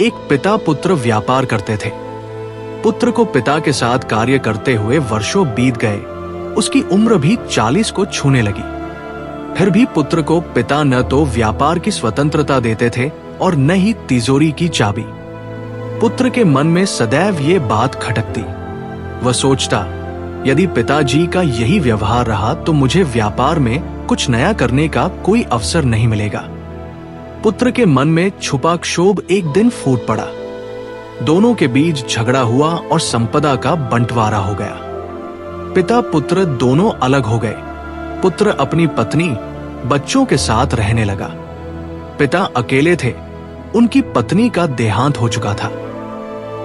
एक पिता पुत्र व्यापार करते थे। पुत्र को पिता के साथ कार्य करते हुए वर्षों बीत गए। उसकी उम्र भी 40 को छूने लगी। फिर भी पुत्र को पिता न तो व्यापार की स्वतंत्रता देते थे और न ही तिजोरी की चाबी। पुत्र के मन में सदैव ये बात खटकती। वह सोचता, यदि पिताजी का यही व्यवहार रहा तो मुझे व्यापार में कुछ नया करने का कोई अवसर नहीं मिलेगा। पुत्र के मन में छुपा क्षोभ एक दिन फूट पड़ा। दोनों के बीच झगड़ा हुआ और संपदा का बंटवारा हो गया। पिता पुत्र दोनों अलग हो गए। पुत्र अपनी पत्नी, बच्चों के साथ रहने लगा। पिता अकेले थे। उनकी पत्नी का देहांत हो चुका था।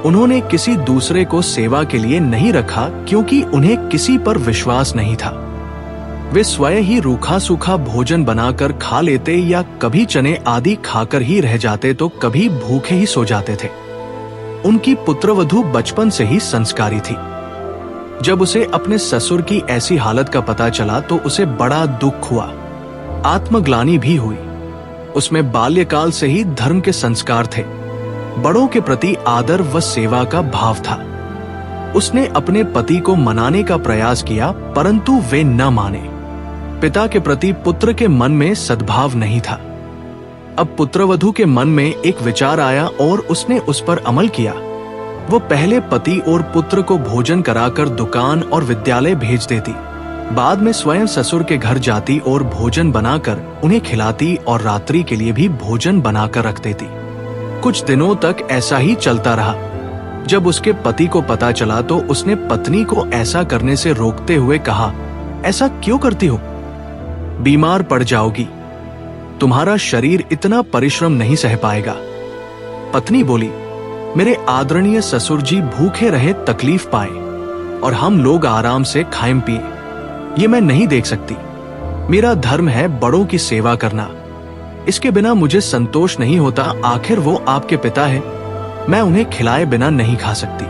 उन्होंने किसी दूसरे को सेवा के लिए नहीं रखा क्योंकि उन्हें किसी पर विश्वास नहीं था। वे स्वयं ही रूखा सूखा भोजन बनाकर खा लेते या कभी चने आदि खाकर ही रह जाते तो कभी भूखे ही सो जाते थे। उनकी पुत्रवधू बचपन से ही संस्कारी थी। जब उसे अपने ससुर की ऐसी हालत का पता चला तो उसे बड़ा दुख हुआ, आत्मग्लानि भी हुई। उसमें बाल्यकाल से ही धर्म के संस्कार थे। बड़ों के प्रति आदर व सेवा का भाव था। उसने अपने पति को मनाने का प्रयास किया परंतु वे न माने। पिता के प्रति पुत्र के मन में सद्भाव नहीं था। अब पुत्रवधू के मन में एक विचार आया और उसने उस पर अमल किया। वो पहले पति और पुत्र को भोजन कराकर दुकान और विद्यालय भेज देती। बाद में स्वयं ससुर के घर जाती और भोजन बनाकर उन्हें खिलाती और रात्रि के लिए भी भोजन बनाकर रख देती। कुछ दिनों तक ऐसा ही चलता रहा। जब उसके पति को पता चला तो उसने पत्नी को ऐसा करने से रोकते हुए कहा, ऐसा क्यों करती हो? बीमार पड़ जाओगी। तुम्हारा शरीर इतना परिश्रम नहीं सह पाएगा। पत्नी बोली, मेरे आदरणीय ससुर जी भूखे रहे तकलीफ पाए और हम लोग आराम से खाएं पिए, ये मैं नहीं देख सकती। मेरा धर्म है बड़ों की सेवा करना। इसके बिना मुझे संतोष नहीं होता। आखिर वो आपके पिता है, मैं उन्हें खिलाए बिना नहीं खा सकती।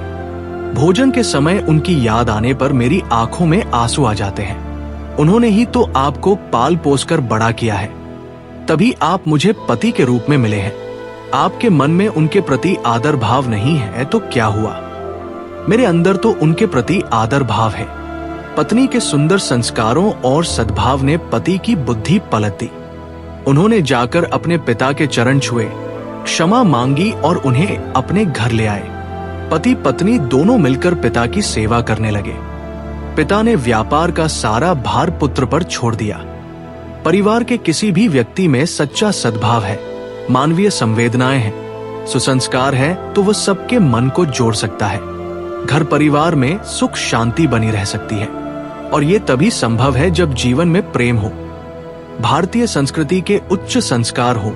भोजन के समय उनकी याद आने पर मेरी आंखों में आंसू आ जाते हैं। उन्होंने ही तो आपको पाल पोस कर बड़ा किया है, तभी आप मुझे पति के रूप में मिले हैं। आपके मन में उनके प्रति आदर भाव नहीं है तो क्या हुआ? मेरे अंदर तो उनके प्रति आदर भाव है। पत्नी के सुंदर संस्कारों और सद्भाव ने पति की बुद्धि पलट दी। उन्होंने जाकर अपने पिता के चरण छुए, क्षमा मांगी और उन्हें अपने घर ले आए। पति पत्नी दोनों मिलकर पिता की सेवा करने लगे। पिता ने व्यापार का सारा भार पुत्र पर छोड़ दिया। परिवार के किसी भी व्यक्ति में सच्चा सद्भाव है, मानवीय संवेदनाएं हैं, सुसंस्कार है तो वह सबके मन को जोड़ सकता है। घर परिवार में सुख शांति बनी रह सकती है और ये तभी संभव है जब जीवन में प्रेम हो, भारतीय संस्कृति के उच्च संस्कार हो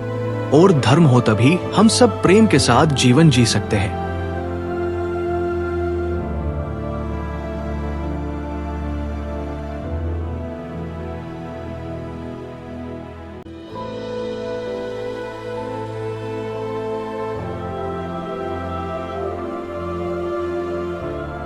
और धर्म हो। तभी हम सब प्रेम के साथ जीवन जी सकते हैं।